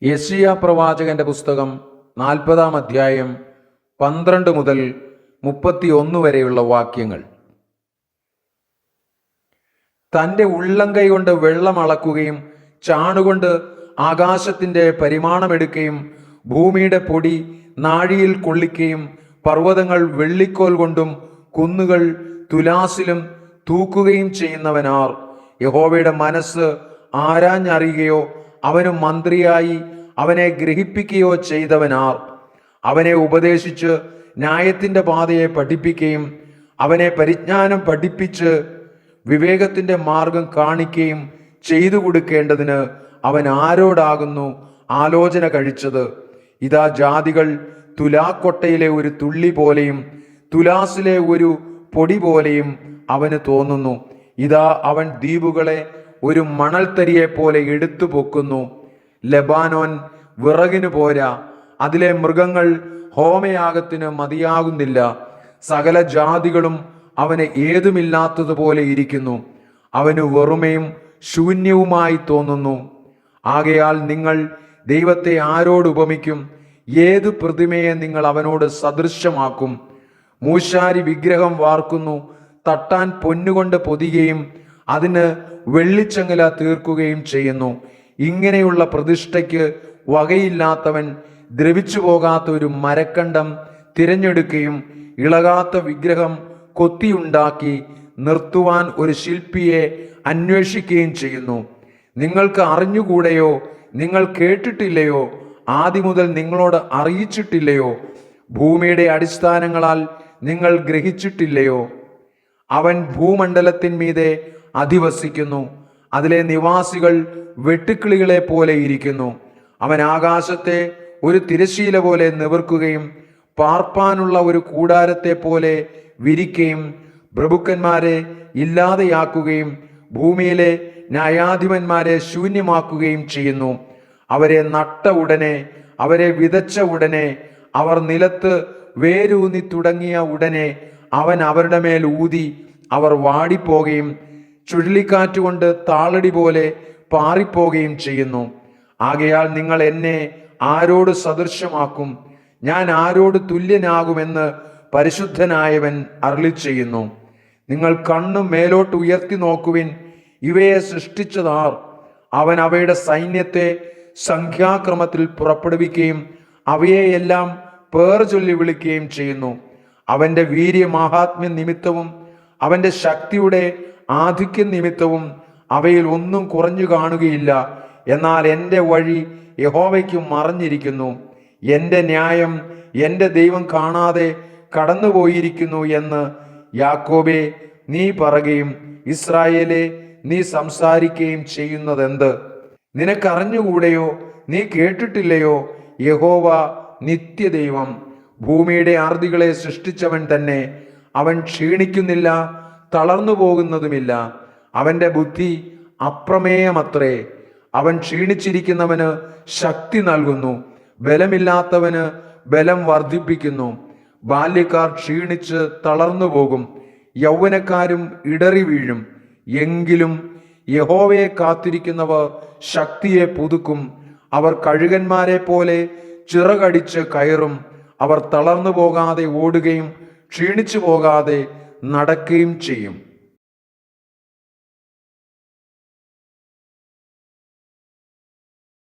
യെശയ്യാ പ്രവാചകന്റെ പുസ്തകം 40-ാം അധ്യായം 12 മുതൽ 31 വരെയുള്ള വാക്യങ്ങൾ. തൻ്റെ ഉള്ളംകൈ കൊണ്ട് വെള്ളം അളക്കുകയും ചാണുകൊണ്ട് ആകാശത്തിൻ്റെ പരിമാണമെടുക്കുകയും ഭൂമിയുടെ പൊടി നാഴിയിൽ കൊള്ളിക്കുകയും പർവ്വതങ്ങൾ വെള്ളിക്കോൽ കൊണ്ടും കുന്നുകൾ തുലാസിലും തൂക്കുകയും ചെയ്യുന്നവനാർ? യഹോവയുടെ മനസ്സ് ആരാഞ്ഞറിയുകയോ അവന് മന്ത്രിയായി അവനെ ഗ്രഹിപ്പിക്കുകയോ ചെയ്തവനാർ? അവനെ ഉപദേശിച്ച് ന്യായത്തിൻ്റെ പാതയെ പഠിപ്പിക്കുകയും അവനെ പരിജ്ഞാനം പഠിപ്പിച്ച് വിവേകത്തിൻ്റെ മാർഗം കാണിക്കുകയും ചെയ്തു കൊടുക്കേണ്ടതിന് അവൻ ആരോടാകുന്നു ആലോചന കഴിച്ചത്? ഇതാ, ജാതികൾ തുലാക്കൊട്ടയിലെ ഒരു തുള്ളി പോലെയും തുലാസിലെ ഒരു പൊടി പോലെയും അവന് തോന്നുന്നു. ഇതാ, അവൻ ദ്വീപുകളെ ഒരു മണൽത്തരിയെ പോലെ എടുത്തു പൊക്കുന്നു. ലെബാനോൻ വിറകിന് പോരാ, അതിലെ മൃഗങ്ങൾ ഹോമയാഗത്തിന് മതിയാകുന്നില്ല. സകല ജാതികളും അവന് ഏതുമില്ലാത്തതുപോലെ ഇരിക്കുന്നു. അവന് വെറുമയും ശൂന്യവുമായി തോന്നുന്നു. ആകയാൽ നിങ്ങൾ ദൈവത്തെ ആരോട് ഉപമിക്കും? ഏതു പ്രതിമയെ നിങ്ങൾ അവനോട് സദൃശമാക്കും? മൂശാരി വിഗ്രഹം വാർക്കുന്നു, തട്ടാൻ പൊന്നുകൊണ്ട് പൊതിയുകയും അതിന് വെള്ളിച്ചങ്ങല തീർക്കുകയും ചെയ്യുന്നു. ഇങ്ങനെയുള്ള പ്രതിഷ്ഠയ്ക്ക് വകയില്ലാത്തവൻ ദ്രവിച്ചു പോകാത്ത ഒരു മരക്കണ്ടം തിരഞ്ഞെടുക്കുകയും ഇളകാത്ത വിഗ്രഹം കൊത്തിയുണ്ടാക്കി നിർത്തുവാൻ ഒരു ശില്പിയെ അന്വേഷിക്കുകയും ചെയ്യുന്നു. നിങ്ങൾക്ക് അറിഞ്ഞുകൂടെയോ? നിങ്ങൾ കേട്ടിട്ടില്ലയോ? ആദ്യം മുതൽ നിങ്ങളോട് അറിയിച്ചിട്ടില്ലയോ? ഭൂമിയുടെ അടിസ്ഥാനങ്ങളാൽ നിങ്ങൾ ഗ്രഹിച്ചിട്ടില്ലയോ? അവൻ ഭൂമണ്ഡലത്തിന്മീതെ അധിവസിക്കുന്നു, അതിലെ നിവാസികൾ വെട്ടുക്കിളികളെ പോലെ ഇരിക്കുന്നു. അവൻ ആകാശത്തെ ഒരു തിരശ്ശീല പോലെ നിവർക്കുകയും പാർപ്പാനുള്ള ഒരു കൂടാരത്തെ പോലെ വിരിക്കുകയും പ്രഭുക്കന്മാരെ ഇല്ലാതെയാക്കുകയും ഭൂമിയിലെ ന്യായാധിപന്മാരെ ശൂന്യമാക്കുകയും ചെയ്യുന്നു. അവരെ നട്ട ഉടനെ, അവരെ വിതച്ച ഉടനെ, അവർ നിലത്ത് വേരൂന്നി തുടങ്ങിയ ഉടനെ അവൻ അവരുടെ മേൽ ഊതി അവർ വാടിപ്പോകുകയും ചുഴലിക്കാറ്റുകൊണ്ട് താളടി പോലെ പാറിപ്പോകുകയും ചെയ്യുന്നു. ആകയാൽ നിങ്ങൾ എന്നെ ആരോട് സദൃശമാക്കും? ഞാൻ ആരോട് തുല്യനാകുമെന്ന് പരിശുദ്ധനായവൻ അരുളിച്ചെയ്യുന്നു. നിങ്ങൾ കണ്ണു മേലോട്ട് ഉയർത്തി നോക്കുവിൻ. ഇവയെ സൃഷ്ടിച്ചതാർ? അവൻ അവയുടെ സൈന്യത്തെ സംഖ്യാക്രമത്തിൽ പുറപ്പെടുവിക്കുകയും അവയെയെല്ലാം പേർ ചൊല്ലി വിളിക്കുകയും ചെയ്യുന്നു. അവന്റെ വീര്യമാഹാത്മ്യ നിമിത്തവും അവന്റെ ശക്തിയുടെ ആധിക്യ നിമിത്തവും അവയിൽ ഒന്നും കുറഞ്ഞു കാണുകയില്ല. എന്നാൽ എൻ്റെ വഴി യഹോവയ്ക്ക് മറഞ്ഞിരിക്കുന്നു, എൻ്റെ ന്യായം എൻ്റെ ദൈവം കാണാതെ കടന്നുപോയിരിക്കുന്നു എന്ന് യാക്കോബേ നീ പറയുകയും ഇസ്രായേലേ നീ സംസാരിക്കുകയും ചെയ്യുന്നതെന്ത്? നിനക്കറിഞ്ഞുകൂടെയോ? നീ കേട്ടിട്ടില്ലയോ? യഹോവ നിത്യദൈവം, ഭൂമിയുടെ ആർദികളെ സൃഷ്ടിച്ചവൻ തന്നെ. അവൻ ക്ഷീണിക്കുന്നില്ല, തളർന്നു പോകുന്നതുമില്ല. അവന്റെ ബുദ്ധി അപ്രമേയമത്രേ. അവൻ ക്ഷീണിച്ചിരിക്കുന്നവന് ശക്തി നൽകുന്നു, ബലമില്ലാത്തവന് ബലം വർദ്ധിപ്പിക്കുന്നു. ബാല്യക്കാർ ക്ഷീണിച്ച് തളർന്നു പോകും, യൗവനക്കാരും ഇടറി വീഴും. എങ്കിലും യഹോവയെ കാത്തിരിക്കുന്നവർ ശക്തിയെ പുതുക്കും. അവർ കഴുകന്മാരെ പോലെ ചിറകടിച്ച് കയറും. അവർ തളർന്നു പോകാതെ ഓടുകയും ക്ഷീണിച്ചു പോകാതെ നടക്കുകയും ചെയ്യും.